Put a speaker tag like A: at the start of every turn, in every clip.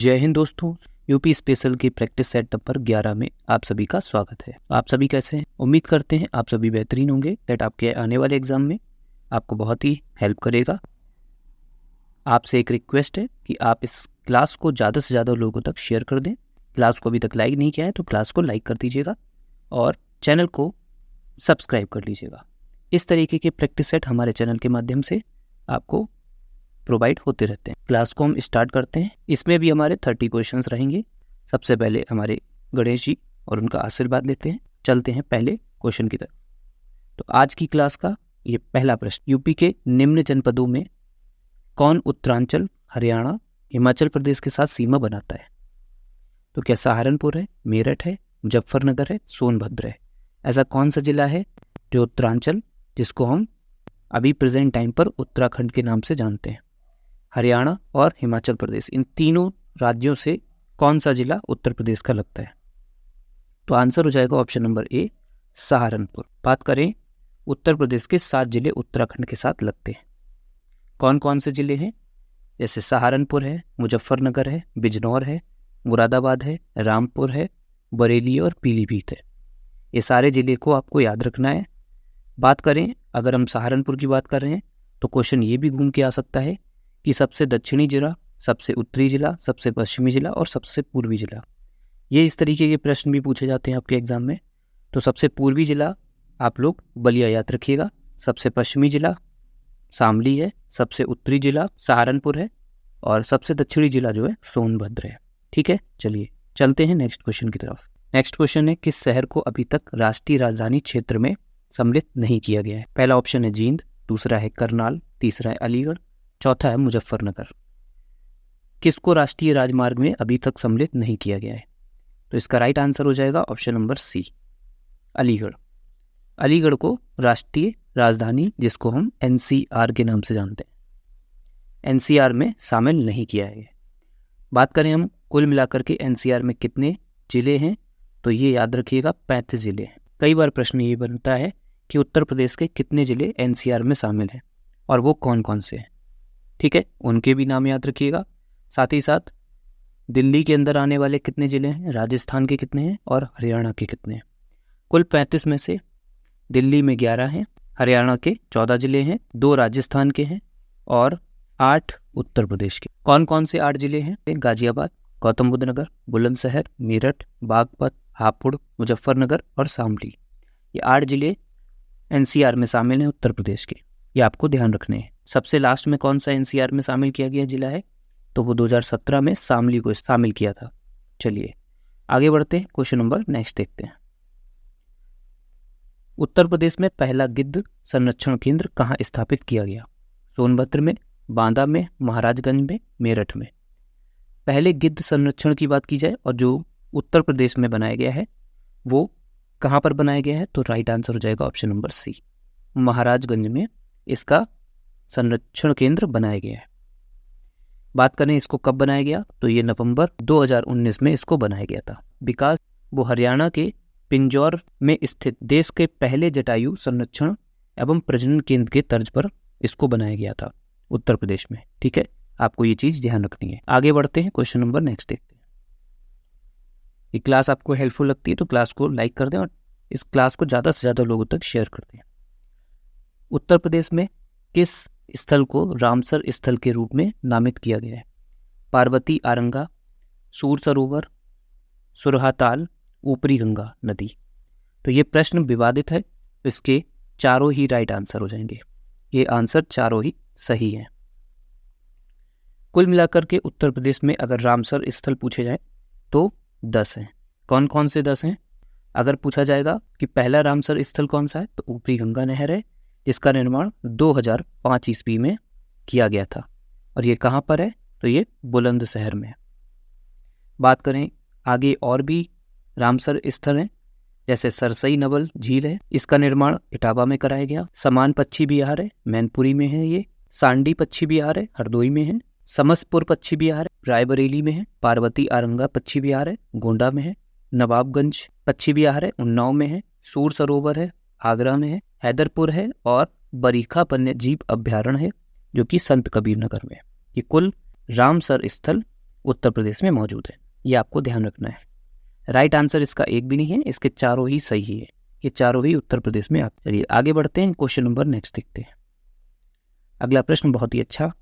A: जय हिंद दोस्तों। UP special के प्रैक्टिस सेट नंबर 11 में आप सभी का स्वागत है। आप सभी कैसे हैं? उम्मीद करते हैं आप सभी बेहतरीन होंगे। सेट आपके आने वाले एग्जाम में आपको बहुत ही हेल्प करेगा। आपसे एक रिक्वेस्ट है कि आप इस क्लास को ज़्यादा से ज़्यादा लोगों तक शेयर कर दें। क्लास को अभी तक लाइक नहीं किया है तो क्लास को लाइक कर दीजिएगा और चैनल को सब्सक्राइब कर लीजिएगा। इस तरीके के प्रैक्टिस सेट हमारे चैनल के माध्यम से आपको प्रोवाइड होते रहते हैं। क्लास को हम स्टार्ट करते हैं। इसमें भी हमारे 30 क्वेश्चंस रहेंगे। सबसे पहले हमारे गणेश जी और उनका आशीर्वाद लेते हैं। चलते हैं पहले क्वेश्चन की तरफ। तो आज की क्लास का ये पहला प्रश्न, यूपी के निम्न जनपदों में कौन उत्तरांचल, हरियाणा, हिमाचल प्रदेश के साथ सीमा बनाता है? तो क्या सहारनपुर है, मेरठ है, मुजफ्फरनगर है, सोनभद्र है? ऐसा कौन सा जिला है जो उत्तरांचल, जिसको हम अभी प्रेजेंट टाइम पर उत्तराखंड के नाम से जानते हैं, हरियाणा और हिमाचल प्रदेश, इन तीनों राज्यों से कौन सा जिला उत्तर प्रदेश का लगता है? तो आंसर हो जाएगा ऑप्शन नंबर ए, सहारनपुर। बात करें उत्तर प्रदेश के 7 जिले उत्तराखंड के साथ लगते हैं। कौन कौन से जिले हैं? जैसे सहारनपुर है, मुजफ्फरनगर है, बिजनौर है, मुरादाबाद है, रामपुर है, बरेली और पीलीभीत है। ये सारे जिले को आपको याद रखना है। बात करें अगर हम सहारनपुर की बात कर रहे हैं तो क्वेश्चन ये भी घूम के आ सकता है कि सबसे दक्षिणी जिला, सबसे उत्तरी जिला, सबसे पश्चिमी जिला और सबसे पूर्वी जिला। ये इस तरीके के प्रश्न भी पूछे जाते हैं आपके एग्जाम में। तो सबसे पूर्वी जिला आप लोग बलिया याद रखिएगा, सबसे पश्चिमी जिला शामली है, सबसे उत्तरी जिला सहारनपुर है और सबसे दक्षिणी जिला जो है सोनभद्र है। ठीक है, चलिए चलते हैं नेक्स्ट क्वेश्चन की तरफ। नेक्स्ट क्वेश्चन है, किस शहर को अभी तक राष्ट्रीय राजधानी क्षेत्र में सम्मिलित नहीं किया गया है? पहला ऑप्शन है जींद, दूसरा है करनाल, तीसरा है अलीगढ़, चौथा है मुजफ्फरनगर। किसको राष्ट्रीय राजमार्ग में अभी तक सम्मिलित नहीं किया गया है? तो इसका राइट आंसर हो जाएगा option number C, Aligarh. Aligarh को राष्ट्रीय राजधानी, जिसको हम एनसीआर के नाम से जानते हैं, एनसीआर में शामिल नहीं किया है। बात करें हम कुल मिलाकर के एनसीआर में कितने जिले हैं, तो ये याद रखिएगा 35 जिले हैं। कई बार प्रश्न ये बनता है कि उत्तर प्रदेश के कितने जिले एनसीआर में शामिल हैं और वो कौन कौन से हैं। ठीक है, उनके भी नाम याद रखिएगा। साथ ही साथ दिल्ली के अंदर आने वाले कितने जिले हैं, राजस्थान के कितने हैं और हरियाणा के कितने हैं? कुल 35 में से दिल्ली में 11 हैं, हरियाणा के 14 जिले हैं, 2 राजस्थान के हैं और 8 उत्तर प्रदेश के। कौन कौन से 8 जिले हैं? गाजियाबाद, गौतम बुद्ध नगर, बुलंदशहर, मेरठ, बागपत, हापुड़, मुजफ्फरनगर और शामली। ये 8 जिले एनसीआर में शामिल हैं उत्तर प्रदेश के। ये आपको ध्यान रखने हैं। सबसे लास्ट में कौन सा एनसीआर में शामिल किया गया जिला है? तो वो 2017 में शामली को शामिल किया था। चलिए आगे बढ़ते हैं, क्वेश्चन नंबर नेक्स्ट देखते हैं। उत्तर प्रदेश में पहला गिद्ध संरक्षण केंद्र कहाँ स्थापित किया गया? सोनभद्र में, बांदा में, महाराजगंज में, मेरठ में? पहले गिद्ध संरक्षण की बात की जाए और जो उत्तर प्रदेश में बनाया गया है वो कहाँ पर बनाया गया है, तो राइट आंसर हो जाएगा ऑप्शन नंबर सी, महाराजगंज में इसका संरक्षण केंद्र बनाया गया है। बात करें इसको कब बनाया गया, तो ये नवंबर 2019 में इसको बनाया गया था। विकास वो हरियाणा के पिंजौर में स्थित देश के पहले जटायु संरक्षण एवं प्रजनन केंद्र के तर्ज पर इसको बनाया गया था उत्तर प्रदेश में। ठीक है, आपको ये चीज ध्यान रखनी है। आगे बढ़ते हैं, क्वेश्चन नंबर नेक्स्ट देखते हैं। ये क्लास आपको हेल्पफुल लगती है तो क्लास को लाइक कर दें और इस क्लास को ज़्यादा से ज़्यादा लोगों तक शेयर कर दें। उत्तर प्रदेश में किस स्थल को रामसर स्थल के रूप में नामित किया गया है? पार्वती आरंगा, सूर सरोवर, सुरहाताल, ऊपरी गंगा नदी? तो ये प्रश्न विवादित है, इसके चारों ही राइट आंसर हो जाएंगे। ये आंसर चारों ही सही हैं। कुल मिलाकर के उत्तर प्रदेश में अगर रामसर स्थल पूछे जाए तो 10 हैं। कौन कौन से 10 हैं? अगर पूछा जाएगा कि पहला रामसर स्थल कौन सा है, तो ऊपरी गंगा नहर है, जिसका निर्माण 2005 ईस्वी में किया गया था और ये कहाँ पर है, तो ये बुलंदशहर में है। बात करें आगे और भी रामसर स्थल हैं, जैसे सरसई नवल झील है, इसका निर्माण इटावा में कराया गया। समान पक्षी विहार है, मैनपुरी में है। ये सांडी पक्षी विहार है, हरदोई में है। समसपुर पक्षी विहार है, रायबरेली में है। पार्वती आरंगा पक्षी विहार है, गोंडा में है। नवाबगंज पक्षी विहार है, उन्नाव में है। सूर सरोवर है, आगरा में है। हैदरपुर है और बरीखा वन्य जीव अभ्यारण्य है, जो कि संत कबीर नगर में है। ये कुल रामसर स्थल उत्तर प्रदेश में मौजूद है। ये आपको ध्यान रखना है। राइट आंसर इसका एक भी नहीं है, इसके चारों ही सही है। ये चारों ही उत्तर प्रदेश में आते। चलिए आगे बढ़ते हैं, क्वेश्चन नंबर नेक्स्ट देखते हैं। अगला प्रश्न बहुत ही अच्छा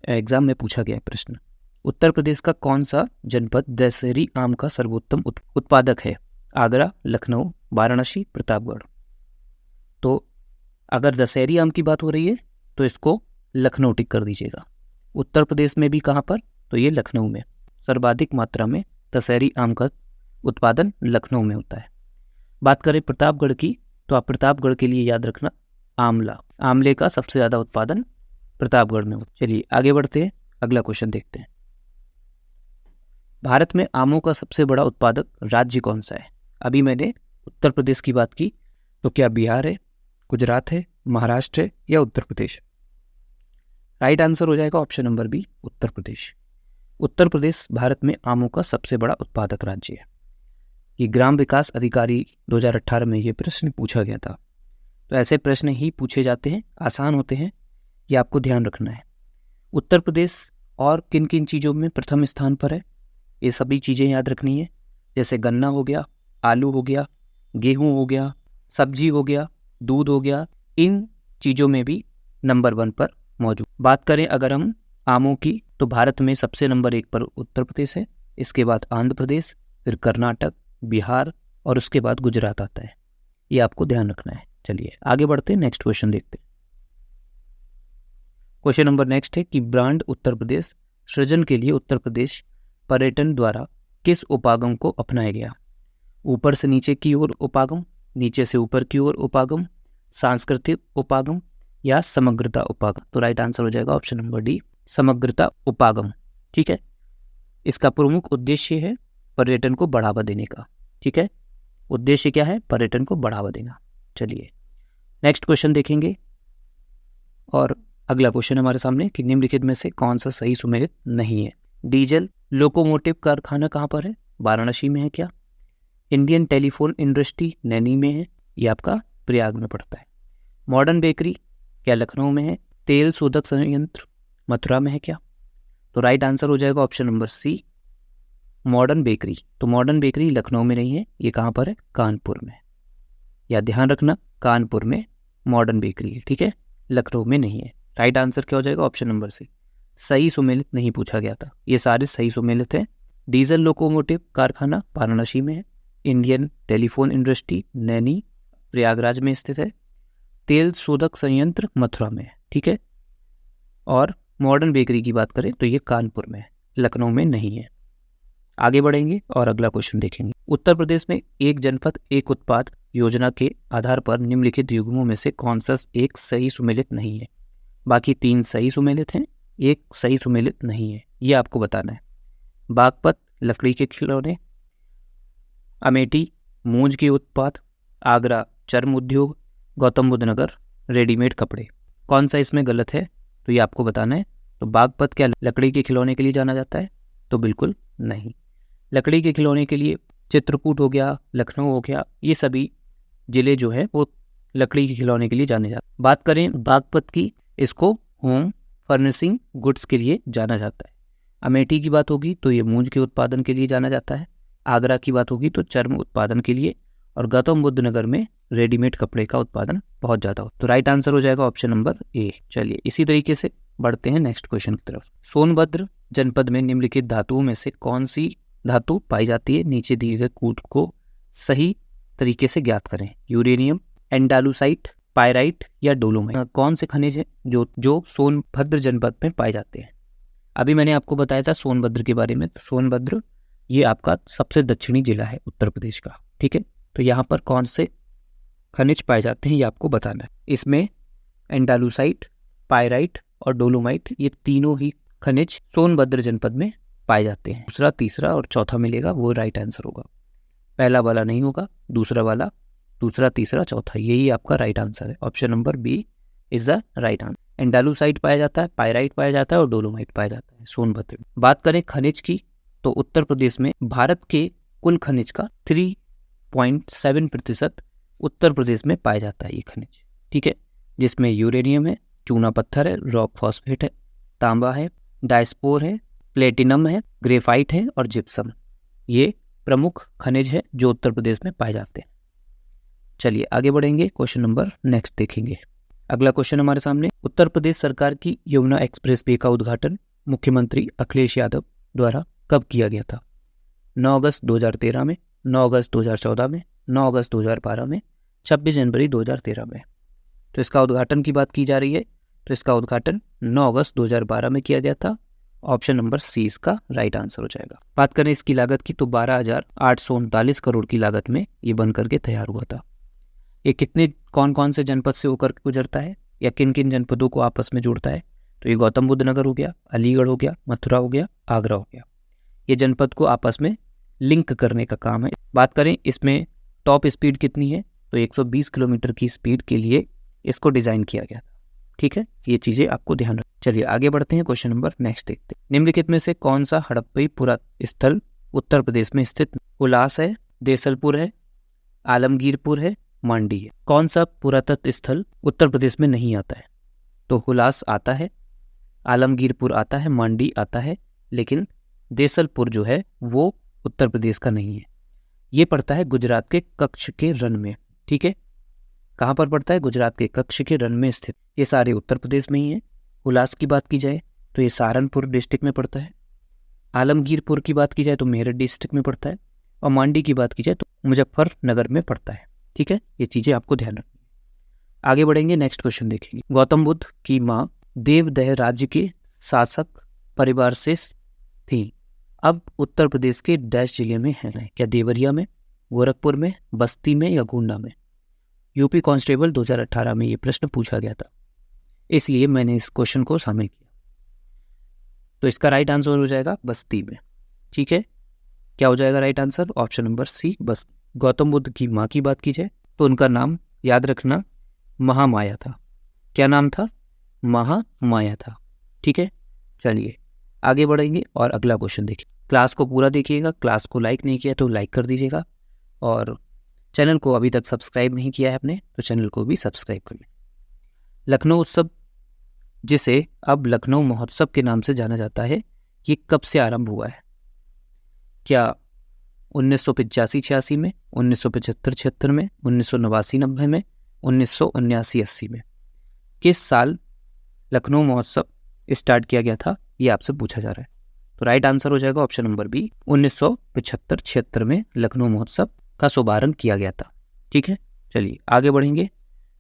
A: एग्जाम में पूछा गया प्रश्न। उत्तर प्रदेश का कौन सा जनपद दशहरी आम का सर्वोत्तम उत्पादक है? आगरा, लखनऊ, वाराणसी, प्रतापगढ़। तो अगर दशहरी आम की बात हो रही है तो इसको लखनऊ टिक कर दीजिएगा। उत्तर प्रदेश में भी कहाँ पर? तो ये लखनऊ में। सर्वाधिक मात्रा में दशहरी आम का उत्पादन लखनऊ में होता है। बात करें प्रतापगढ़ की, तो आप प्रतापगढ़ के लिए याद रखना आंवला, आंवले का सबसे ज़्यादा उत्पादन प्रतापगढ़ में होता है। चलिए आगे बढ़ते हैं, अगला क्वेश्चन देखते हैं। भारत में आमों का सबसे बड़ा उत्पादक राज्य कौन सा है? अभी मैंने उत्तर प्रदेश की बात की, तो क्या बिहार है, गुजरात है, महाराष्ट्र है या उत्तर प्रदेश? राइट आंसर हो जाएगा option number B, Uttar Pradesh. Uttar Pradesh Bharat में आमों का सबसे बड़ा उत्पादक राज्य है। ये ग्राम विकास अधिकारी 2018 में ये प्रश्न पूछा गया था। तो ऐसे प्रश्न ही पूछे जाते हैं, आसान होते हैं, ये आपको ध्यान रखना है। उत्तर प्रदेश और किन किन चीज़ों में प्रथम स्थान पर है, ये सभी चीज़ें याद रखनी है। जैसे गन्ना हो गया, आलू हो गया, गेहूँ हो गया, सब्जी हो गया, दूध हो गया, इन चीज़ों में भी नंबर 1 पर मौजूद। बात करें अगर हम आमों की, तो भारत में सबसे नंबर 1 पर उत्तर प्रदेश है, इसके बाद आंध्र प्रदेश, फिर कर्नाटक, बिहार और उसके बाद गुजरात आता है। ये आपको ध्यान रखना है। चलिए आगे बढ़ते हैं, नेक्स्ट क्वेश्चन देखते हैं। क्वेश्चन नंबर नेक्स्ट है कि ब्रांड उत्तर प्रदेश सृजन के लिए उत्तर प्रदेश पर्यटन द्वारा किस उपागम को अपनाया गया? ऊपर से नीचे की ओर उपागम, नीचे से ऊपर की ओर उपागम, सांस्कृतिक उपागम या समग्रता उपागम? तो राइट आंसर हो जाएगा ऑप्शन नंबर डी, समग्रता उपागम। ठीक है, इसका प्रमुख उद्देश्य है पर्यटन को बढ़ावा देने का। ठीक है, उद्देश्य क्या है? पर्यटन को बढ़ावा देना। चलिए नेक्स्ट क्वेश्चन देखेंगे, और अगला क्वेश्चन हमारे सामने कि निम्नलिखित में से कौन सा सही सुमेलित नहीं है? डीजल लोकोमोटिव कारखाना कहाँ पर है? वाराणसी में है क्या? इंडियन टेलीफोन इंडस्ट्री नैनी में है, ये आपका प्रयाग में पड़ता है। मॉडर्न बेकरी क्या लखनऊ में है? तेल शोधक संयंत्र मथुरा में है क्या? तो राइट आंसर हो जाएगा option number C, modern bakery. तो मॉडर्न बेकरी लखनऊ में नहीं है, ये कहाँ पर है? कानपुर में। या ध्यान रखना, कानपुर में मॉडर्न बेकरी है। ठीक है, लखनऊ में नहीं है। राइट आंसर क्या हो जाएगा? Option number C. सही सुमेलित नहीं पूछा गया था, ये सारे सही सुमेलित हैं। डीजल लोकोमोटिव कारखाना वाराणसी में है, Indian telephone industry Naini Prayagraj में स्थित है, तेल शोधक संयंत्र मथुरा में है। ठीक है, और मॉडर्न बेकरी की बात करें तो ये कानपुर में है, लखनऊ में नहीं है। आगे बढ़ेंगे और अगला क्वेश्चन देखेंगे। उत्तर प्रदेश में एक जनपद एक उत्पाद योजना के आधार पर निम्नलिखित युग्मों में से कौन सा एक सही सुमेलित नहीं है? बाकी 3 सही सुमेलित हैं, एक सही सुमेलित नहीं है, ये आपको बताना है। बागपत लकड़ी के खिलौने, अमेठी मूंज के उत्पाद, आगरा चर्म उद्योग, गौतम बुद्ध नगर रेडीमेड कपड़े। कौन सा इसमें गलत है? तो ये आपको बताना है। तो बागपत क्या लकड़ी के खिलौने के लिए जाना जाता है? तो बिल्कुल नहीं। लकड़ी के खिलौने के लिए चित्रकूट हो गया, लखनऊ हो गया, ये सभी जिले जो है वो लकड़ी के खिलौने के लिए जाने जाते हैं। बात करें बागपत की, इसको होम फर्निशिंग गुड्स के लिए जाना जाता है। अमेठी की बात होगी तो ये मूंज के उत्पादन के लिए जाना जाता है। आगरा की बात होगी तो चर्म उत्पादन के लिए, और गौतम बुद्ध नगर में रेडीमेड कपड़े का उत्पादन बहुत ज़्यादा हो। तो राइट आंसर हो जाएगा ऑप्शन नंबर ए। चलिए इसी तरीके से बढ़ते हैं नेक्स्ट क्वेश्चन की तरफ। सोनभद्र जनपद में निम्नलिखित धातुओं में से कौन सी धातु पाई जाती है? नीचे दिए गए कूट को सही तरीके से ज्ञात करें। यूरेनियम, एंडालुसाइट, पायराइट या डोलोमाइट? कौन से खनिज हैं जो सोनभद्र जनपद में पाए जाते हैं? अभी मैंने आपको बताया था सोनभद्र के बारे में। तो सोनभद्र ये आपका सबसे दक्षिणी जिला है उत्तर प्रदेश का। ठीक है, तो यहाँ पर कौन से खनिज पाए जाते हैं ये आपको बताना है। इसमें एंडालुसाइट, पायराइट और डोलोमाइट, ये तीनों ही खनिज सोनभद्र जनपद में पाए जाते हैं। दूसरा, तीसरा और चौथा मिलेगा वो राइट आंसर होगा। पहला वाला नहीं होगा, दूसरा वाला, दूसरा, तीसरा, चौथा, यही आपका राइट आंसर है। Option number B is the right answer. Andalusite पाया जाता है, पायराइट पाया जाता है और डोलोमाइट पाया जाता है सोनभद्र। बात करें खनिज की, तो उत्तर प्रदेश में भारत के कुल खनिज का 3.7% उत्तर प्रदेश में पाया जाता है ये खनिज। ठीक है, जिसमें यूरेनियम है, चूना पत्थर है, रॉक फॉस्फेट है, तांबा है, डायस्पोर है, प्लेटिनम है, ग्रेफाइट है और जिप्सम। ये प्रमुख खनिज है जो उत्तर प्रदेश में पाए जाते हैं। चलिए आगे बढ़ेंगे, क्वेश्चन नंबर नेक्स्ट देखेंगे। अगला क्वेश्चन हमारे सामने, उत्तर प्रदेश सरकार की यमुना एक्सप्रेस वे का उद्घाटन मुख्यमंत्री अखिलेश यादव द्वारा कब किया गया था? 9 अगस्त 2013 में, 9 अगस्त 2014 में, 9 अगस्त 2012 में, 26 जनवरी 2013 में। तो इसका उद्घाटन की बात की जा रही है, तो इसका उद्घाटन 9 अगस्त 2012 में किया गया था। ऑप्शन नंबर सी इसका राइट आंसर हो जाएगा। बात करें इसकी लागत की तो 12,839 करोड़ की लागत में ये बन करके तैयार हुआ था। ये कितने कौन कौन से जनपद से होकर गुजरता है या किन किन जनपदों को आपस में जोड़ता है? तो ये गौतम बुद्ध नगर हो गया, अलीगढ़ हो गया, मथुरा हो गया, आगरा हो गया। ये जनपद को आपस में लिंक करने का काम है। बात करें इसमें टॉप स्पीड कितनी है, तो 120 किलोमीटर की स्पीड के लिए इसको डिज़ाइन किया गया था। ठीक है, ये चीज़ें आपको ध्यान रख। चलिए आगे बढ़ते हैं, क्वेश्चन नंबर नेक्स्ट देखते हैं। निम्नलिखित में से कौन सा हड़प्पई पुरास्थल उत्तर प्रदेश में स्थित? उल्लास है, देसलपुर है, आलमगीरपुर है, मांडी है। कौन सा पुरातत्व स्थल उत्तर प्रदेश में नहीं आता है? तो हुलास आता है, आलमगीरपुर आता है, मांडी आता है, लेकिन देसलपुर जो है वो उत्तर प्रदेश का नहीं है। ये पड़ता है गुजरात के कच्छ के रण में। ठीक है, कहाँ पर पड़ता है? गुजरात के कच्छ के रण में स्थित। ये सारे उत्तर प्रदेश में ही है। हुलास की बात की जाए तो ये सहारनपुर डिस्ट्रिक्ट में पड़ता है। आलमगीरपुर की बात की जाए तो मेरठ डिस्ट्रिक्ट में पड़ता है। और मांडी की बात की जाए तो मुजफ्फरनगर में पड़ता है। ठीक है, ये चीज़ें आपको ध्यान रखनी है। आगे बढ़ेंगे, नेक्स्ट क्वेश्चन देखेंगे। गौतम बुद्ध की माँ देवदह राज्य के शासक परिवार से थी। अब उत्तर प्रदेश के डैश जिले में है, क्या देवरिया में, गोरखपुर में, बस्ती में या गोंडा में? यूपी कांस्टेबल 2018 में ये प्रश्न पूछा गया था, इसलिए मैंने इस क्वेश्चन को शामिल किया। तो इसका राइट आंसर हो जाएगा बस्ती में। ठीक है, क्या हो जाएगा right answer? Option number C, Basti. Gautam Buddha की माँ की बात की जाए तो उनका नाम याद रखना महामाया था। क्या नाम था? महामाया था। ठीक है, चलिए आगे बढ़ेंगे और अगला क्वेश्चन देखिए। क्लास को पूरा देखिएगा, क्लास को लाइक नहीं किया तो लाइक कर दीजिएगा, और चैनल को अभी तक सब्सक्राइब नहीं किया है अपने तो चैनल को भी सब्सक्राइब कर लें। लखनऊ उत्सव, जिसे अब लखनऊ महोत्सव के नाम से जाना जाता है, ये कब से आरंभ हुआ है? क्या 1985-86 में, 1975-76 में, 1989-90 में, 1979-80 में? किस साल लखनऊ महोत्सव स्टार्ट किया गया था, ये आपसे पूछा जा रहा है। तो राइट आंसर हो जाएगा ऑप्शन नंबर बी, 1975-76 में लखनऊ महोत्सव का शुभारंभ किया गया था। ठीक है, चलिए आगे बढ़ेंगे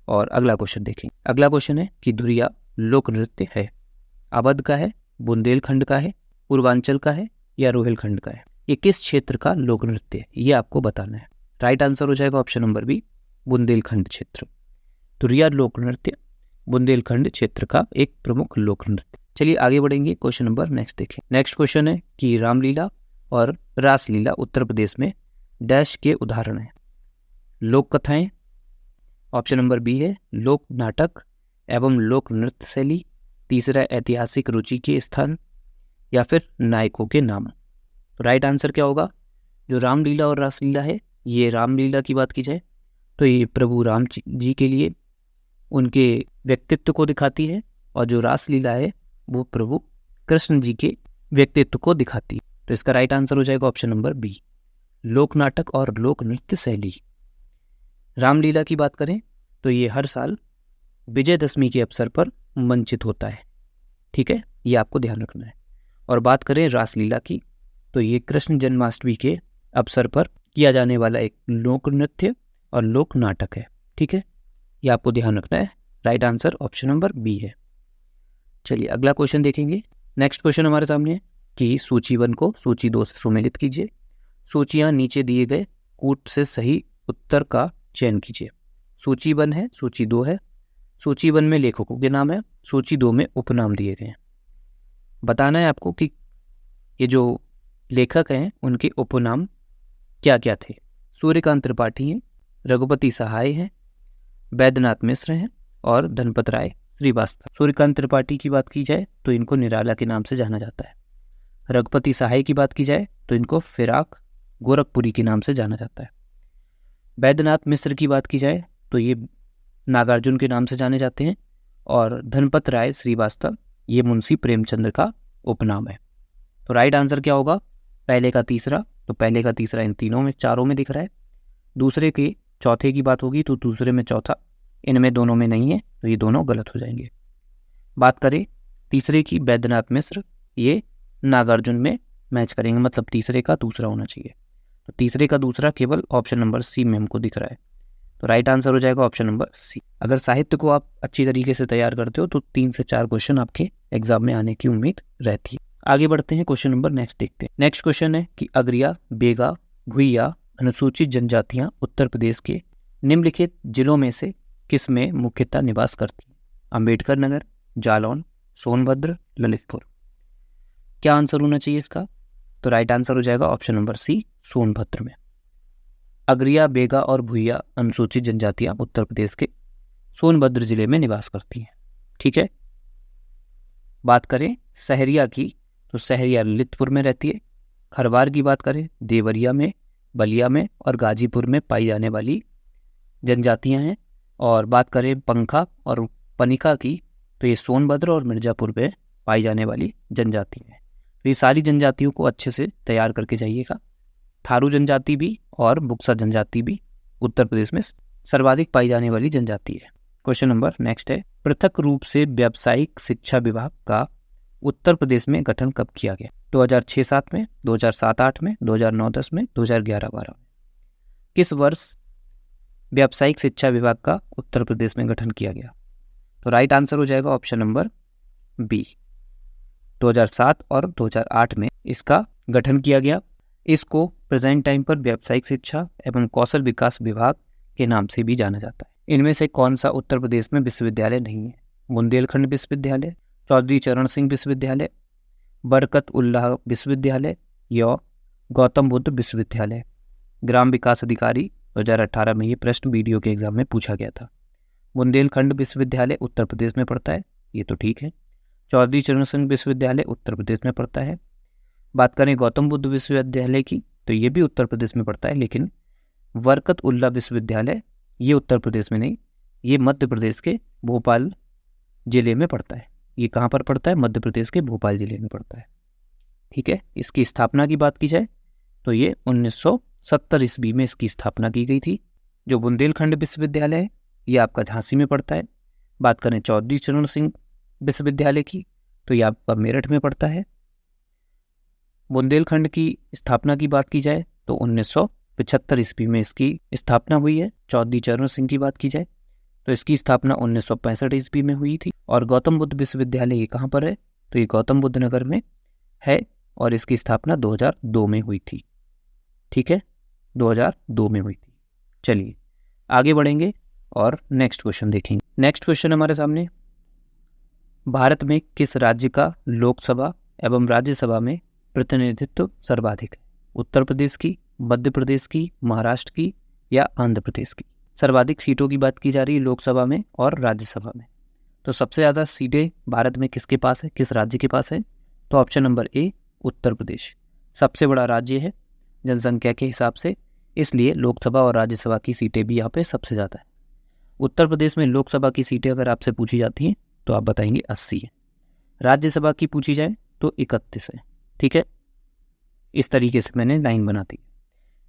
A: और अगला क्वेश्चन देखेंगे। अगला क्वेश्चन है कि धुरिया लोक नृत्य है, अवध का है, बुंदेलखंड का है, पूर्वांचल का है या रोहिलखंड का है? ये किस क्षेत्र का लोक नृत्य है, ये आपको बताना है। राइट आंसर हो जाएगा ऑप्शन नंबर बी, बुंदेलखंड क्षेत्र। धुरिया लोक नृत्य बुंदेलखंड क्षेत्र का एक प्रमुख लोक नृत्य। चलिए आगे बढ़ेंगे, क्वेश्चन नंबर नेक्स्ट देखें। नेक्स्ट क्वेश्चन है कि रामलीला और रासलीला उत्तर प्रदेश में डैश के उदाहरण हैं। लोक कथाएं, ऑप्शन नंबर बी है लोक नाटक एवं लोक नृत्य शैली, तीसरा ऐतिहासिक रुचि के स्थान, या फिर नायकों के नाम। तो राइट आंसर क्या होगा? जो रामलीला और रासलीला है, ये रामलीला की बात की जाए तो ये प्रभु राम जी के लिए उनके व्यक्तित्व को दिखाती है, और जो रासलीला है वो प्रभु कृष्ण जी के व्यक्तित्व को दिखाती है। तो इसका राइट आंसर हो जाएगा ऑप्शन नंबर बी, लोक नाटक और लोक नृत्य शैली। रामलीला की बात करें तो ये हर साल विजयदशमी के अवसर पर मंचित होता है। ठीक है, ये आपको ध्यान रखना है। और बात करें रासलीला की तो ये कृष्ण जन्माष्टमी के अवसर पर किया जाने वाला एक लोक नृत्य और लोक नाटक है। ठीक है, ये आपको ध्यान रखना है। Right answer option number B है। चलिए अगला क्वेश्चन देखेंगे। नेक्स्ट क्वेश्चन हमारे सामने है कि सूची 1 को सूची 2 से सुमेलित कीजिए। सूचियां नीचे दिए गए कूट से सही उत्तर का चयन कीजिए। सूची 1 है, सूची 2 है। सूची 1 में लेखकों के नाम है, सूची 2 में उपनाम दिए गए हैं। बताना है आपको कि ये जो लेखक हैं उनके उपनाम क्या क्या थे। सूर्यकांत त्रिपाठी हैं, रघुपति सहाय हैं, वैद्यनाथ मिश्र हैं और धनपत राय श्रीवास्तव। सूर्यकांत त्रिपाठी की बात की जाए तो इनको निराला के नाम से जाना जाता है। रघुपति सहाय की बात की जाए तो इनको फिराक गोरखपुरी के नाम से जाना जाता है। वैद्यनाथ मिश्र की बात की जाए तो ये नागार्जुन के नाम से जाने जाते हैं, और धनपत राय श्रीवास्तव ये मुंशी प्रेमचंद्र का उपनाम है। तो राइट आंसर क्या होगा, पहले का तीसरा, तो पहले का तीसरा इन तीनों में चारों में दिख रहा है। दूसरे के चौथे की बात होगी तो दूसरे में चौथा, इनमें दोनों में नहीं है, तो ये दोनों गलत हो जाएंगे। बात करें तीसरे की बैद्यनाथ मिश्र, ये नागार्जुन में मैच करेंगे, मतलब तीसरे का दूसरा होना चाहिए। तो तीसरे का दूसरा केवल ऑप्शन नंबर सी में हमको दिख रहा है, तो राइट आंसर हो जाएगा ऑप्शन नंबर सी। अगर साहित्य को आप अच्छी तरीके से तैयार करते हो तो 3 से 4 क्वेश्चन आपके एग्जाम में आने की उम्मीद रहती है। आगे बढ़ते हैं, क्वेश्चन नंबर नेक्स्ट देखते हैं। नेक्स्ट क्वेश्चन है कि अगरिया, बेगा, भुइया अनुसूचित जनजातियां उत्तर प्रदेश के निम्नलिखित जिलों में से किस में मुख्यतः निवास करती हैं? अंबेडकर नगर, जालौन, सोनभद्र, ललितपुर। क्या आंसर होना चाहिए इसका? तो राइट आंसर हो जाएगा ऑप्शन नंबर सी, सोनभद्र में। अगरिया, बेगा और भुइया अनुसूचित जनजातियां उत्तर प्रदेश के सोनभद्र जिले में निवास करती हैं। ठीक है। बात करें सहरिया की, तो सहरिया ललितपुर में रहती है। खरवार की बात करें, देवरिया में, बलिया में और गाजीपुर में पाई जाने वाली जनजातियां हैं। और बात करें पंखा और पनिका की, तो ये सोनभद्र और मिर्जापुर में पाई जाने वाली जनजातियां हैं। तो ये सारी जनजातियों को अच्छे से तैयार करके जाइएगा। थारू जनजाति भी और बुक्सा जनजाति भी उत्तर प्रदेश में सर्वाधिक पाई जाने वाली जनजाति है। क्वेश्चन नंबर नेक्स्ट है, पृथक रूप से व्यावसायिक शिक्षा विभाग का उत्तर प्रदेश में गठन कब किया गया? 2006-07 में, 2007-08 में, 2009-10 में, 2011-12 में। किस वर्ष व्यावसायिक शिक्षा विभाग का उत्तर प्रदेश में गठन किया गया? तो राइट आंसर हो जाएगा ऑप्शन नंबर बी, 2007 और 2008 में इसका गठन किया गया। इसको प्रेजेंट टाइम पर व्यावसायिक शिक्षा एवं कौशल विकास विभाग के नाम से भी जाना जाता है। इनमें से कौन सा उत्तर प्रदेश में विश्वविद्यालय नहीं है? बुंदेलखंड विश्वविद्यालय, चौधरी चरण सिंह विश्वविद्यालय, बरकत उल्लाह विश्वविद्यालय या गौतम बुद्ध विश्वविद्यालय। ग्राम विकास अधिकारी 2018 में ये प्रश्न वीडियो के एग्जाम में पूछा गया था। बुंदेलखंड विश्वविद्यालय उत्तर प्रदेश में पड़ता है, ये तो ठीक है। चौधरी चरण सिंह विश्वविद्यालय उत्तर प्रदेश में पड़ता है। बात करें गौतम बुद्ध विश्वविद्यालय की, तो ये भी उत्तर प्रदेश में पड़ता है, लेकिन बरकत उल्लाह विश्वविद्यालय ये उत्तर प्रदेश में नहीं, ये मध्य प्रदेश के भोपाल जिले में पड़ता है। ये कहाँ पर पड़ता है? मध्य प्रदेश के भोपाल जिले में पड़ता है। ठीक है। इसकी स्थापना की बात की जाए तो ये 1970 ईस्वी में इसकी स्थापना की गई थी। जो बुंदेलखंड विश्वविद्यालय है ये आपका झांसी में पड़ता है। बात करें चौधरी चरण सिंह विश्वविद्यालय की, तो ये आपका मेरठ में पड़ता है। बुंदेलखंड की स्थापना की बात की जाए तो 1975 ईस्वी में इसकी स्थापना हुई है। चौधरी चरण सिंह की बात की जाए तो इसकी स्थापना 1965 ईस्वी में हुई थी। और गौतम बुद्ध विश्वविद्यालय ये कहाँ पर है? तो ये गौतम बुद्ध नगर में है और इसकी स्थापना 2002 में हुई थी। ठीक है, 2002 में हुई थी। चलिए आगे बढ़ेंगे और नेक्स्ट क्वेश्चन देखेंगे। नेक्स्ट क्वेश्चन हमारे सामने, भारत में किस राज्य का लोकसभा एवं राज्यसभा में प्रतिनिधित्व सर्वाधिक है? उत्तर प्रदेश की, मध्य प्रदेश की, महाराष्ट्र की या आंध्र प्रदेश की? सर्वाधिक सीटों की बात की जा रही है लोकसभा में और राज्यसभा में। तो सबसे ज़्यादा सीटें भारत में किसके पास है, किस राज्य के पास है? तो option number A, Uttar Pradesh सबसे बड़ा राज्य है जनसंख्या के हिसाब से, इसलिए लोकसभा और राज्यसभा की सीटें भी यहाँ पे सबसे ज़्यादा है। उत्तर प्रदेश में लोकसभा की सीटें अगर आपसे पूछी जाती हैं तो आप बताएंगे 80 है। राज्यसभा की पूछी जाए तो 31 है। ठीक है, इस तरीके से मैंने लाइन बना दी।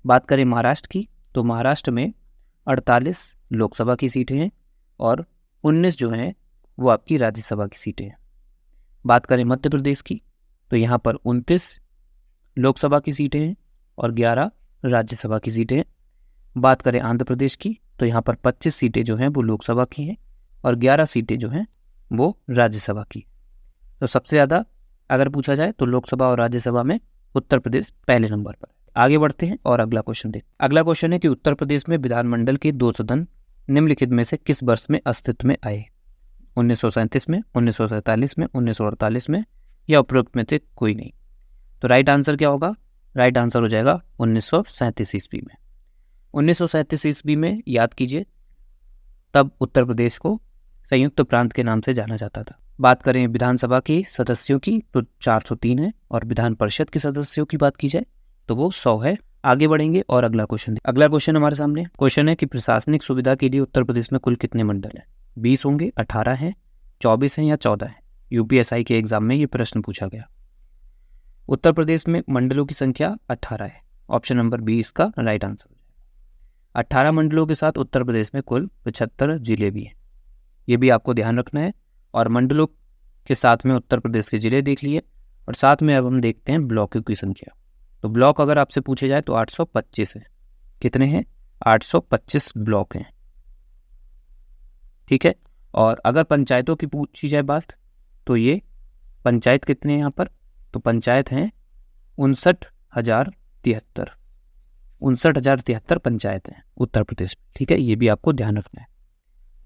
A: बात करें महाराष्ट्र की, तो महाराष्ट्र में 48 लोकसभा की सीटें हैं और 19 जो हैं वो आपकी राज्यसभा की सीटें हैं। बात करें मध्य प्रदेश की, तो यहाँ पर 29 लोकसभा की सीटें हैं और 11 राज्यसभा की सीटें हैं। बात करें आंध्र प्रदेश की, तो यहाँ पर 25 सीटें जो हैं वो लोकसभा की हैं और 11 सीटें जो हैं वो राज्यसभा की। तो सबसे ज़्यादा अगर पूछा जाए तो लोकसभा और राज्यसभा में उत्तर प्रदेश पहले नंबर पर। आगे बढ़ते हैं और अगला क्वेश्चन देखते हैं। अगला क्वेश्चन है कि उत्तर प्रदेश में विधानमंडल के 2 सदन निम्नलिखित में से किस वर्ष में अस्तित्व में आए? 1937 में, 1947 में, 1948 में या उपरोक्त में से कोई नहीं? तो राइट आंसर क्या होगा? राइट आंसर हो जाएगा 1937 ईस्वी में। 1937 ईस्वी में याद कीजिए, तब उत्तर प्रदेश को संयुक्त प्रांत के नाम से जाना जाता था। बात करें विधानसभा के सदस्यों की तो 403 है और विधान परिषद के सदस्यों की बात की जाए तो वो 100 है। आगे बढ़ेंगे और अगला क्वेश्चन। अगला क्वेश्चन हमारे सामने क्वेश्चन है कि प्रशासनिक सुविधा के लिए उत्तर प्रदेश में कुल कितने मंडल हैं? 20 होंगे, 18 हैं, 24 हैं या 14 हैं? यूपीएसआई के एग्जाम में ये प्रश्न पूछा गया। उत्तर प्रदेश में मंडलों की संख्या 18 है। ऑप्शन नंबर बी इसका राइट आंसर हो जाएगा। 18 मंडलों के साथ उत्तर प्रदेश में कुल 75 जिले भी हैं, ये भी आपको ध्यान रखना है। और मंडलों के साथ में उत्तर प्रदेश के जिले देख लिए, और साथ में अब हम देखते हैं ब्लॉकों की संख्या। तो ब्लॉक अगर आपसे पूछे जाए तो 825 है। कितने हैं? 825 ब्लॉक हैं, ठीक है। और अगर पंचायतों की पूछी जाए बात, तो ये पंचायत कितने हैं यहाँ पर? तो पंचायत हैं 59,073। 59,073 पंचायत हैं उत्तर प्रदेश में, ठीक है। ये भी आपको ध्यान रखना है।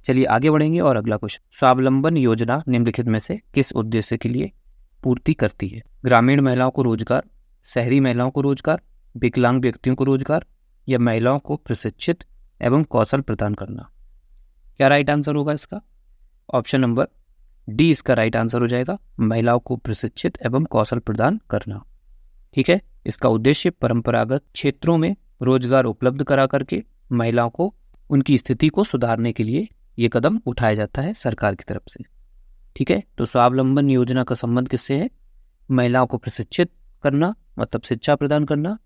A: चलिए आगे बढ़ेंगे और अगला क्वेश्चन, स्वावलंबन योजना निम्नलिखित में से किस उद्देश्य के लिए पूर्ति करती है? ग्रामीण महिलाओं को रोजगार, शहरी महिलाओं को रोजगार, विकलांग व्यक्तियों को रोजगार, या महिलाओं को प्रशिक्षित एवं कौशल प्रदान करना? क्या राइट आंसर होगा इसका? ऑप्शन नंबर डी इसका राइट आंसर हो जाएगा, महिलाओं को प्रशिक्षित एवं कौशल प्रदान करना, ठीक है। इसका उद्देश्य परंपरागत क्षेत्रों में रोजगार उपलब्ध करा करके महिलाओं को उनकी स्थिति को सुधारने के लिए ये कदम उठाया जाता है सरकार की तरफ से, ठीक है। तो स्वावलंबन योजना का संबंध किससे है? महिलाओं को प्रशिक्षित करना, मतलब शिक्षा प्रदान करना,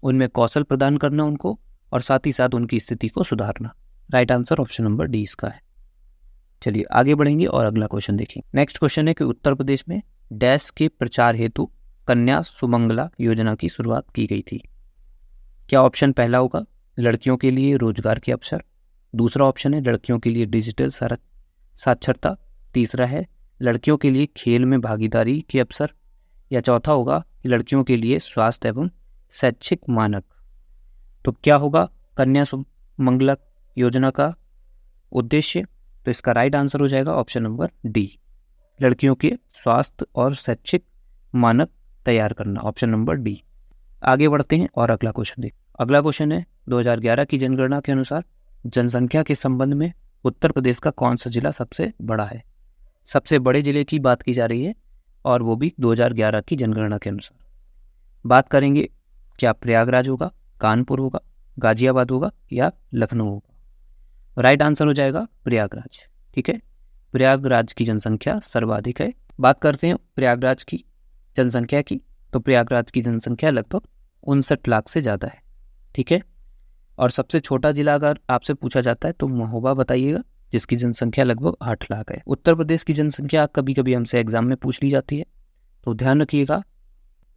A: उनमें कौशल प्रदान करना उनको, और साथ ही साथ उनकी स्थिति को सुधारना। Right answer option number D इसका है। चलिए आगे बढ़ेंगे और अगला क्वेश्चन देखेंगे। नेक्स्ट क्वेश्चन है कि उत्तर प्रदेश में डैश के प्रचार हेतु कन्या सुमंगला योजना की शुरुआत की गई थी? क्या ऑप्शन पहला होगा लड़कियों के लिए रोजगार के अवसर, दूसरा ऑप्शन है लड़कियों के लिए डिजिटल साक्षरता, तीसरा है लड़कियों के लिए खेल में भागीदारी के अवसर, या चौथा होगा लड़कियों के लिए स्वास्थ्य एवं शैक्षिक मानक? तो क्या होगा कन्या सुमंगला योजना का उद्देश्य? तो इसका राइट आंसर हो जाएगा ऑप्शन नंबर डी, लड़कियों के स्वास्थ्य और शैक्षिक मानक तैयार करना, ऑप्शन नंबर डी। आगे बढ़ते हैं और अगला क्वेश्चन देखें। अगला क्वेश्चन है 2011 की जनगणना के अनुसार जनसंख्या के संबंध में उत्तर प्रदेश का कौन सा जिला सबसे बड़ा है? सबसे बड़े जिले की बात की जा रही है, और वो भी 2011 की जनगणना के अनुसार। बात करेंगे क्या प्रयागराज होगा, कानपुर होगा, गाजियाबाद होगा, या लखनऊ होगा? राइट आंसर हो जाएगा प्रयागराज, ठीक है। प्रयागराज की जनसंख्या सर्वाधिक है। बात करते हैं प्रयागराज की जनसंख्या की, तो प्रयागराज की जनसंख्या लगभग 59 लाख से ज़्यादा है, ठीक है। और सबसे छोटा जिला अगर आपसे पूछा जाता है तो महोबा बताइएगा, जिसकी जनसंख्या लगभग 8 लाख है। उत्तर प्रदेश की जनसंख्या कभी कभी हमसे एग्जाम में पूछ ली जाती है, तो ध्यान रखिएगा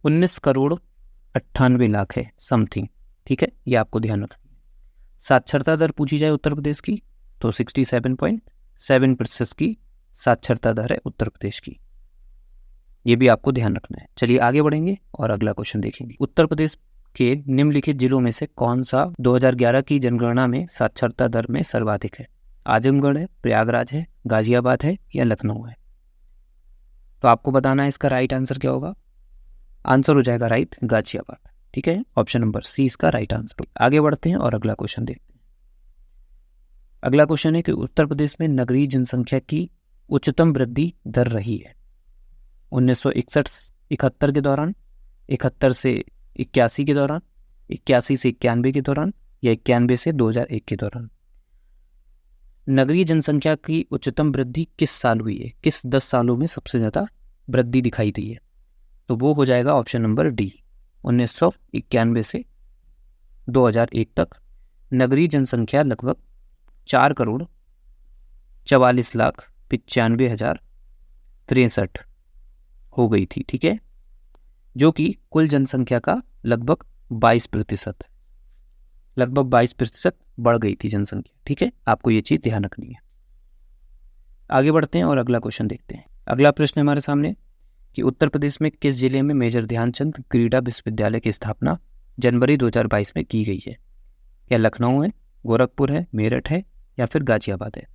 A: 19,98,00,000 है समथिंग, ठीक है, ये आपको ध्यान रखना है। साक्षरता दर पूछी जाए उत्तर प्रदेश की, तो 67.7% की साक्षरता दर है उत्तर प्रदेश की, ये भी आपको ध्यान रखना है। चलिए आगे बढ़ेंगे और अगला क्वेश्चन देखेंगे। उत्तर प्रदेश के निम्नलिखित जिलों में से कौन सा 2011 की जनगणना में साक्षरता दर में सर्वाधिक है? आजमगढ़ है, प्रयागराज है, गाजियाबाद है, या लखनऊ है? तो आपको बताना है इसका राइट आंसर क्या होगा। आंसर हो जाएगा राइट गाजियाबाद, ठीक है। ऑप्शन नंबर सी इसका राइट आंसर। आगे बढ़ते हैं और अगला क्वेश्चन देखते हैं। अगला क्वेश्चन है कि उत्तर प्रदेश में नगरीय जनसंख्या की उच्चतम वृद्धि दर रही है 1961-71 के दौरान, 71 से 81 के दौरान, 81 से 91 के दौरान, या 91 से 2001 के दौरान? नगरीय जनसंख्या की उच्चतम वृद्धि किस साल हुई है? किस 10 सालों में सबसे ज़्यादा वृद्धि दिखाई दी है? तो वो हो जाएगा ऑप्शन नंबर डी, 1991 से 2001 तक नगरीय जनसंख्या लगभग 4,44,95,63 हो गई थी, ठीक है, जो कि कुल जनसंख्या का लगभग 22%, लगभग 22% बढ़ गई थी जनसंख्या, ठीक है। आपको ये चीज़ ध्यान रखनी है। आगे बढ़ते हैं और अगला क्वेश्चन देखते हैं। अगला प्रश्न हमारे सामने कि उत्तर प्रदेश में किस जिले में मेजर ध्यानचंद क्रीड़ा विश्वविद्यालय की स्थापना जनवरी 2022 में की गई है? क्या लखनऊ है, गोरखपुर है, मेरठ है, या फिर गाजियाबाद है?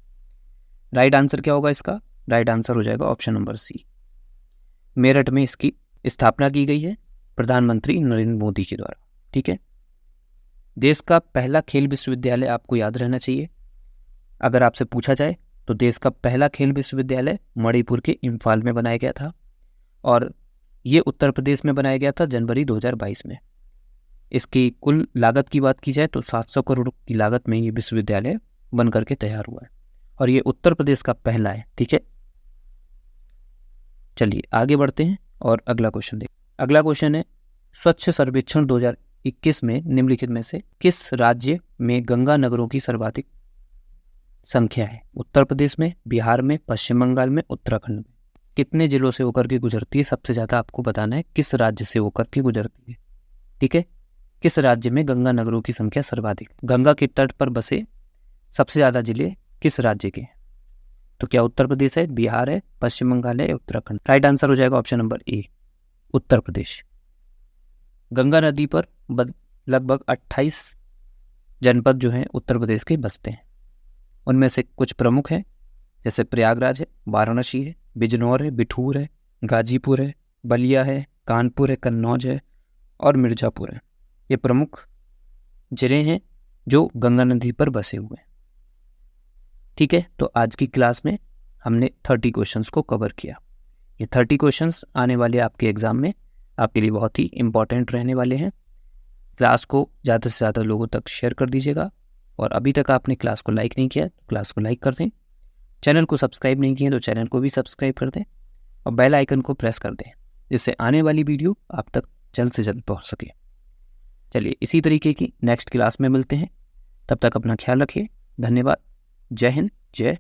A: राइट आंसर क्या होगा इसका? राइट आंसर हो जाएगा ऑप्शन नंबर सी, मेरठ में इसकी स्थापना की गई है प्रधानमंत्री नरेंद्र मोदी के द्वारा, ठीक है। देश का पहला खेल विश्वविद्यालय आपको याद रहना चाहिए, अगर आपसे पूछा जाए तो देश का पहला खेल विश्वविद्यालय मणिपुर के इम्फाल में बनाया गया था, और ये उत्तर प्रदेश में बनाया गया था जनवरी 2022 में। इसकी कुल लागत की बात की जाए तो 700 करोड़ की लागत में ये विश्वविद्यालय बन करके तैयार हुआ है, और ये उत्तर प्रदेश का पहला है, ठीक है। चलिए आगे बढ़ते हैं और अगला क्वेश्चन देखिए। अगला क्वेश्चन है, स्वच्छ सर्वेक्षण 2021 में निम्नलिखित में से किस राज्य में गंगा नगरों की सर्वाधिक संख्या है? उत्तर प्रदेश में, बिहार में, पश्चिम बंगाल में, उत्तराखंड में। कितने जिलों से होकर के गुजरती है? सबसे ज़्यादा आपको बताना है किस राज्य से होकर के गुजरती है। ठीक है, किस राज्य में गंगा नगरों की संख्या सर्वाधिक? गंगा के तट पर बसे सबसे ज़्यादा जिले किस राज्य के? तो क्या उत्तर प्रदेश है, बिहार है, पश्चिम बंगाल है, उत्तराखंड? राइट आंसर हो जाएगा option number A, Uttar Pradesh. Ganga नदी पर लगभग 28 जनपद जो हैं उत्तर प्रदेश के बसते हैं। उनमें से कुछ प्रमुख हैं, जैसे प्रयागराज है, वाराणसी है, बिजनौर है, बिठूर है, गाजीपुर है, बलिया है, कानपुर है, कन्नौज है और मिर्ज़ापुर है। ये प्रमुख जिले हैं जो गंगा नदी पर बसे हुए हैं। ठीक है, तो आज की क्लास में हमने 30 क्वेश्चंस को कवर किया। ये 30 क्वेश्चंस आने वाले आपके एग्ज़ाम में आपके लिए बहुत ही इम्पॉर्टेंट रहने वाले हैं। क्लास को ज़्यादा से ज़्यादा लोगों तक शेयर कर दीजिएगा, और अभी तक आपने क्लास को लाइक नहीं किया तो क्लास को लाइक कर दें, चैनल को सब्सक्राइब नहीं किया तो चैनल को भी सब्सक्राइब कर दें और बेल आइकन को प्रेस कर दें, जिससे आने वाली वीडियो आप तक जल्द से जल्द पहुँच सके। चलिए, इसी तरीके की नेक्स्ट क्लास में मिलते हैं, तब तक अपना ख्याल रखिए। धन्यवाद। जय हिंद, जय